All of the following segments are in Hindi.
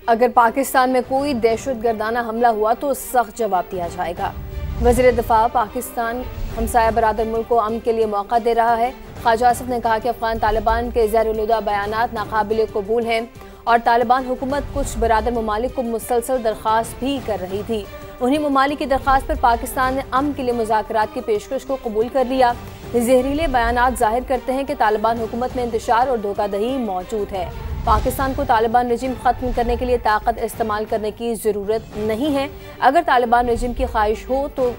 अगर पाकिस्तान में कोई दहशतगर्दाना हमला हुआ तो सख्त जवाब दिया जाएगा। वज़ीर दिफा पाकिस्तान हमसाया बरादर मुल्क को अमन के लिए मौका दे रहा है। ख्वाजा आसिफ ने कहा कि अफगान तालिबान के ज़हर-ए-लुदा बयानात नाकाबिल कबूल हैं और तालिबान हुकूमत कुछ बरादर ममालिक को मुसलसल दरख्वास्त भी कर रही थी। उन्हीं ममालिक की दरख्वास्त पर पाकिस्तान ने अमन के लिए मुज़ाकरात की पेशकश को कबूल कर लिया। जहरीले बयानात जाहिर करते हैं कि तालिबान हुकूमत में इंतशार और धोखाधड़ी मौजूद है। पाकिस्तान को तालिबान रजीम ख़त्म करने के लिए ताकत इस्तेमाल करने की ज़रूरत नहीं है। अगर तालिबान रजीम की ख्वाहिश हो तो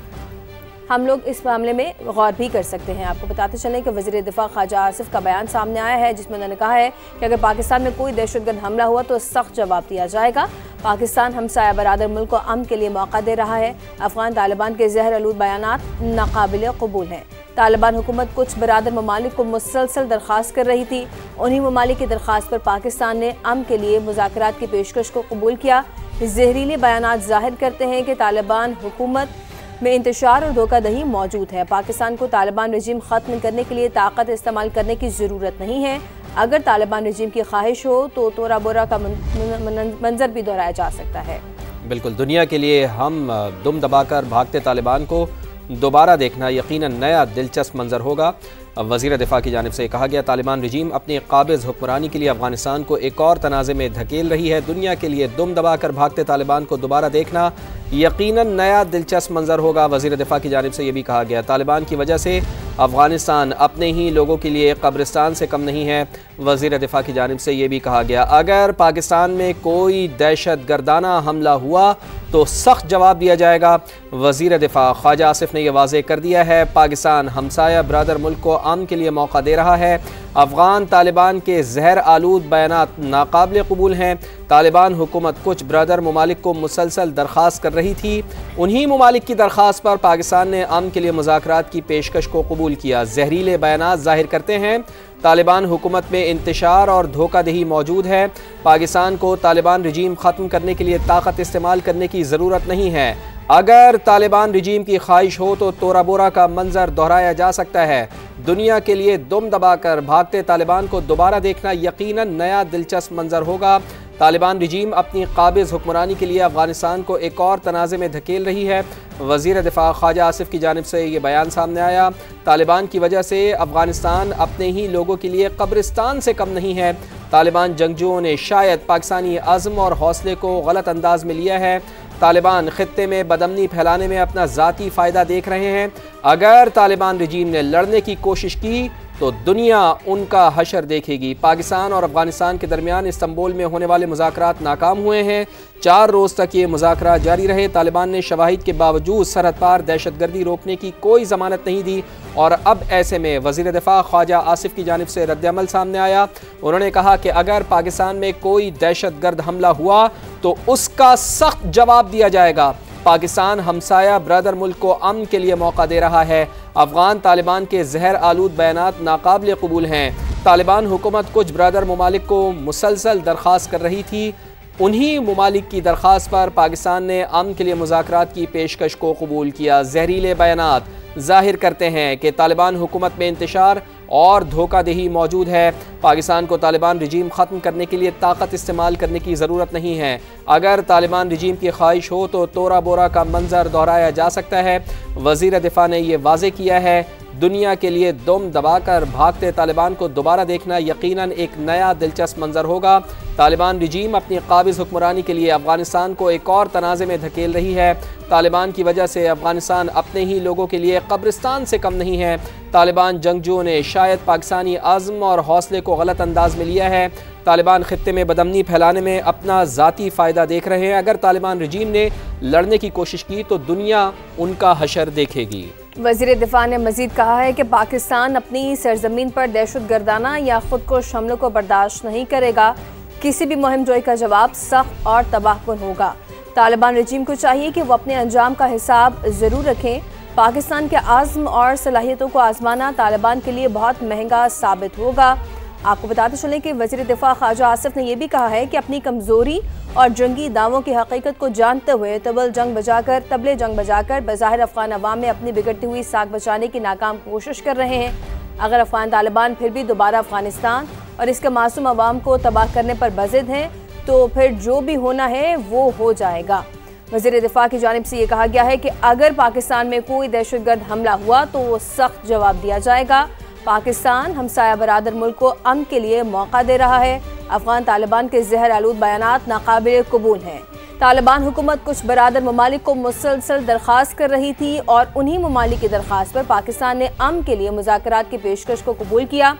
हम लोग इस मामले में गौर भी कर सकते हैं। आपको बताते चलें कि वज़ीर दिफा ख्वाजा आसिफ का बयान सामने आया है, जिसमें उन्होंने कहा है कि अगर पाकिस्तान में कोई दहशतगर्द हमला हुआ तो सख्त जवाब दिया जाएगा। पाकिस्तान हमसाया बरादर मुल्क को अमन के लिए मौका दे रहा है। अफगान तालिबान के ज़हर-ए-लूद बयानात नाकाबिल कबूल हैं। तालिबान हुकूमत कुछ बरादर ममालिक को मुसलसल दरख्वास्त कर रही थी। उन्हीं ममालिक की दरख्वास्त पर पाकिस्तान ने अमन के लिए मुज़ाकरात की पेशकश को कबूल किया। जहरीले बयानात जाहिर करते हैं कि तालिबान हुकूमत में इंतशार और धोखाधड़ी मौजूद है। पाकिस्तान को तालिबान रजीम ख़त्म करने के लिए ताकत इस्तेमाल करने की ज़रूरत नहीं है। अगर तालिबान रजीम की ख्वाहिश हो तो तोरा बोरा का मंजर भी दोहराया जा सकता है। बिल्कुल, दुनिया के लिए हम दुम दबाकर भागते तालिबान को दोबारा देखना यकीनन नया दिलचस्प मंजर होगा। वज़ीर दिफा की जानिब से कहा गया, तालिबान रजीम अपनी काबिज़ हुक्मरानी के लिए अफगानिस्तान को एक और तनाज़े में धकेल रही है। दुनिया के लिए दुम दबाकर भागते तालिबान को दोबारा देखना यकीनन नया दिलचस्प मंजर होगा। वज़ीर दिफा की जानिब से ये भी कहा गया, तालिबान की वजह से अफगानिस्तान अपने ही लोगों के लिए कब्रिस्तान से कम नहीं है। वज़ीर दिफा की जानिब से ये भी कहा गया, अगर पाकिस्तान में कोई दहशत गर्दाना हमला हुआ तो सख्त जवाब दिया जाएगा। वज़ीर दिफा ख्वाजा आसिफ ने यह वाज़ेह कर दिया है, पाकिस्तान हमसाया बरादर मुल्क को अमन के लिए मौका दे रहा है। अफगान तालिबान के जहर आलूद बयानात नाकाबिल कबूल हैं। तालिबान हुकूमत कुछ ब्रदर ममालिक को मुसलसल दरख्वास्त कर रही थी। उन्हीं ममालिक की दरख्वास्त पर पाकिस्तान ने अमन के लिए मुज़ाकरात की पेशकश को कबूल किया। जहरीले बयानात जाहिर करते हैं तालिबान हुकूमत में इंतशार और धोखाधड़ी मौजूद है। पाकिस्तान को तालिबान रजीम ख़त्म करने के लिए ताकत इस्तेमाल करने की ज़रूरत नहीं है। अगर तालिबान रजीम की ख्वाहिश हो तो तोरा बोरा का मंजर दोहराया जा सकता है। दुनिया के लिए दुम दबाकर भागते तालिबान को दोबारा देखना यकीनन नया दिलचस्प मंजर होगा। तालिबान रजीम अपनी काबिज़ हुक्मरानी के लिए अफगानिस्तान को एक और तनाज़े में धकेल रही है। वज़ीर दिफा ख्वाजा आसिफ की जानिब से ये बयान सामने आया, तालिबान की वजह से अफगानिस्तान अपने ही लोगों के लिए कब्रिस्तान से कम नहीं है। तालिबान जंगजुओं ने शायद पाकिस्तानी अज़्म और हौसले को गलत अंदाज में लिया है। तालिबान खित्ते में बदअमनी फैलाने में अपना ज़ाती फ़ायदा देख रहे हैं। अगर तालिबान रजीम ने लड़ने की कोशिश की तो दुनिया उनका हशर देखेगी। पाकिस्तान और अफगानिस्तान के दरमियान इस्तांबुल में होने वाले मुज़ाकरात नाकाम हुए हैं। 4 रोज़ तक ये मुज़ाकरात जारी रहे। तालिबान ने शवाहिद के बावजूद सरहद पार दहशतगर्दी रोकने की कोई ज़मानत नहीं दी और अब ऐसे में वज़ीर दिफा ख्वाजा आसिफ की जानिब से रद्द-ए-अमल सामने आया। उन्होंने कहा कि अगर पाकिस्तान में कोई दहशतगर्द हमला हुआ तो उसका सख्त जवाब दिया जाएगा। पाकिस्तान हमसाया ब्रदर मुल्क को अमन के लिए मौका दे रहा है। अफगान तालिबान के जहर आलूद बयानात नाकाबिल कबूल हैं। तालिबान हुकूमत कुछ ब्रदर ममालिक को मुसलसल दरख्वास्त कर रही थी। उन्हीं ममालिक की दरख्वास्त पर पाकिस्तान ने अमन के लिए मुज़ाकरात की पेशकश को कबूल किया। जहरीले बयानात जाहिर करते हैं कि तालिबान हुकूमत में इंतशार और धोखाधड़ी मौजूद है। पाकिस्तान को तालिबान रजीम ख़त्म करने के लिए ताकत इस्तेमाल करने की ज़रूरत नहीं है। अगर तालिबान रजीम की ख्वाहिश हो तो तोरा बोरा का मंजर दोहराया जा सकता है। वज़ीर दिफा ने यह वाज़ेह किया है, दुनिया के लिए दुम दबाकर भागते तालिबान को दोबारा देखना यकीनन एक नया दिलचस्प मंजर होगा। तालिबान रजीम अपनी काबिज़ हुक्मरानी के लिए अफगानिस्तान को एक और तनाज़े में धकेल रही है। तालिबान की वजह से अफगानिस्तान अपने ही लोगों के लिए कब्रिस्तान से कम नहीं है। तालिबान जंगजुओं ने शायद पाकिस्तानी अज़्म और हौसले को गलत अंदाज में लिया है। तालिबान खित्ते में बदअमनी फैलाने में अपना ज़ाती फ़ायदा देख रहे हैं। अगर तालिबान रजीम ने लड़ने की कोशिश की तो दुनिया उनका हशर देखेगी। वज़ीर दिफा ने मज़ीद कहा है कि पाकिस्तान अपनी सरजमीन पर दहशतगर्दाना या खुदकुश हमलों को बर्दाश्त नहीं करेगा। किसी भी मुहिम जोई का जवाब सख्त और तबाहकुन होगा। तालिबान रजीम को चाहिए कि वो अपने अंजाम का हिसाब ज़रूर रखें। पाकिस्तान के आज़्म और सलाहियतों को आजमाना तालिबान के लिए बहुत महंगा साबित होगा। आपको बताते चलें कि वज़ीर दिफा ख्वाजा आसिफ ने यह भी कहा है कि अपनी कमज़ोरी और जंगी दावों की हकीकत को जानते हुए तबले जंग बजाकर बज़ाहिर अफ़गान अवाम में अपनी बिगड़ती हुई साख बचाने की नाकाम कोशिश कर रहे हैं। अगर अफ़गान तालिबान फिर भी दोबारा अफ़गानिस्तान और इसके मासूम अवाम को तबाह करने पर बज़िद हैं तो फिर जो भी होना है वो हो जाएगा। वज़ीर दिफा की जानिब से ये कहा गया है कि अगर पाकिस्तान में कोई दहशतगर्द हमला हुआ तो वो सख्त जवाब दिया जाएगा। पाकिस्तान हमसाया बरादर मुल्क को अमन के लिए मौका दे रहा है। अफगान तालिबान के जहर आलूद बयानात नाकाबिल कबूल हैं। तालिबान हुकूमत कुछ बरादर ममालिक को मुसलसल दरख्वास्त कर रही थी और उन्हीं ममालिक की दरख्वास्त पर पाकिस्तान ने अमन के लिए मुज़ाकरात की पेशकश को कबूल किया।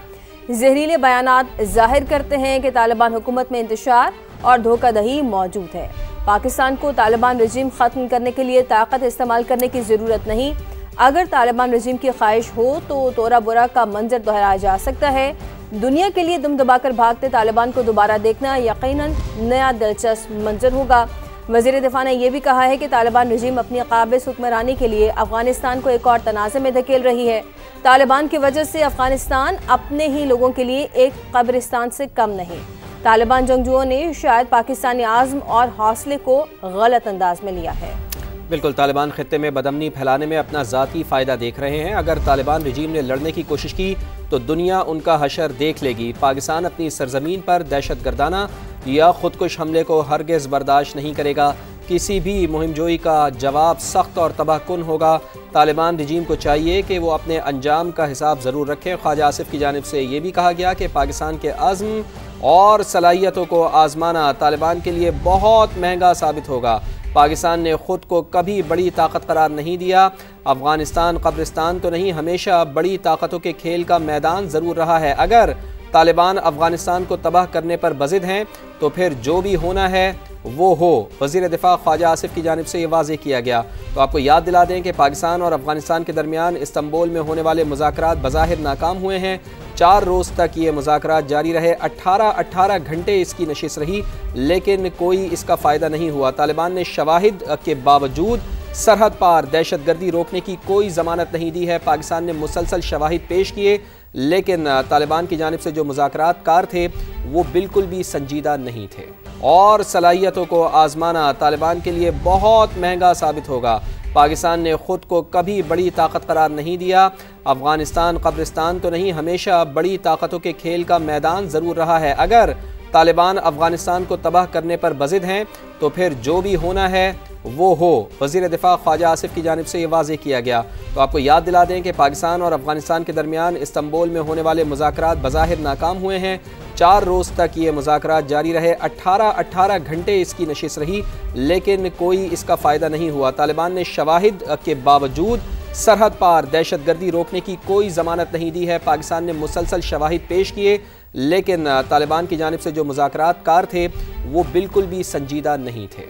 जहरीले बयानात जाहिर करते हैं कि तालिबान हुकूमत में इंतशार और धोखाधड़ी मौजूद है। पाकिस्तान को तालिबान रजीम ख़त्म करने के लिए ताकत इस्तेमाल करने की ज़रूरत नहीं। अगर तालिबान रजीम की ख्वाहिश हो तो तोरा बोरा का मंजर दोहराया जा सकता है। दुनिया के लिए दुम दबाकर भागते तालिबान को दोबारा देखना यकीनन नया दिलचस्प मंजर होगा। वज़ीर दिफा ने यह भी कहा है कि तालिबान रजीम अपनी काबिज़ हुक्मरानी के लिए अफगानिस्तान को एक और तनाज़े में धकेल रही है। तालिबान की वजह से अफगानिस्तान अपने ही लोगों के लिए एक कब्रिस्तान से कम नहीं। तालिबान जंगजुओं ने शायद पाकिस्तानी आज़्म और हौसले को गलत अंदाज में लिया है। बिल्कुल, तालिबान खित्ते में बदअमनी फैलाने में अपना ज़ाती फ़ायदा देख रहे हैं। अगर तालिबान रजीम ने लड़ने की कोशिश की तो दुनिया उनका हशर देख लेगी। पाकिस्तान अपनी सरजमीन पर दहशतगर्दाना या खुदकुश हमले को हरगिज़ बर्दाश्त नहीं करेगा। किसी भी मुहिमजोई का जवाब सख्त और तबाहकुन होगा। तालिबान रजीम को चाहिए कि वो अपने अंजाम का हिसाब ज़रूर रखें। ख्वाजा आसिफ की जानिब से ये भी कहा गया कि पाकिस्तान के आज़म और सलाहियतों को आजमाना तालिबान के लिए बहुत महंगा साबित होगा। पाकिस्तान ने खुद को कभी बड़ी ताकत करार नहीं दिया। अफगानिस्तान कब्रिस्तान तो नहीं, हमेशा बड़ी ताकतों के खेल का मैदान ज़रूर रहा है। अगर तालिबान अफगानिस्तान को तबाह करने पर बज़िद हैं तो फिर जो भी होना है वो हो। वज़ीर दिफा ख्वाजा आसिफ की जानिब से ये वाज़ेह किया गया। तो आपको याद दिला दें कि पाकिस्तान और अफगानिस्तान के दरमियान इस्तांबुल में होने वाले मुज़ाकरात बज़ाहिर नाकाम हुए हैं। 4 रोज़ तक ये मुज़ाकरात जारी रहे। 18 घंटे इसकी नशिस्त रही, लेकिन कोई इसका फ़ायदा नहीं हुआ। तालिबान ने शवाहिद के बावजूद सरहद पार दहशतगर्दी रोकने की कोई ज़मानत नहीं दी है। पाकिस्तान ने मुसलसल शवाहिद पेश किए, लेकिन तालिबान की जानिब से जो मुज़ाकरात कार थे वो बिल्कुल भी संजीदा नहीं थे। और सलाहियतों को आजमाना तालिबान के लिए बहुत महंगा साबित होगा। पाकिस्तान ने खुद को कभी बड़ी ताकत करार नहीं दिया। अफगानिस्तान कब्रिस्तान तो नहीं, हमेशा बड़ी ताकतों के खेल का मैदान ज़रूर रहा है। अगर तालिबान अफगानिस्तान को तबाह करने पर बज़िद हैं तो फिर जो भी होना है वो हो। वज़ीर दिफा ख्वाजा आसिफ की जानिब से ये वाज़ेह किया गया। तो आपको याद दिला दें कि पाकिस्तान और अफगानिस्तान के दरमियान इस्तांबुल में होने वाले मुज़ाकरात बज़ाहिर नाकाम हुए हैं। 4 रोज़ तक ये मुज़ाकरात जारी रहे। 18 घंटे इसकी नशिस्त रही, लेकिन कोई इसका फ़ायदा नहीं हुआ। तालिबान ने शवाहिद के बावजूद सरहद पार दहशतगर्दी रोकने की कोई ज़मानत नहीं दी है। पाकिस्तान ने मुसलसल शवाहिद पेश किए, लेकिन तालिबान की जानिब से जो मुज़ाकरात कार थे वो बिल्कुल भी संजीदा नहीं थे।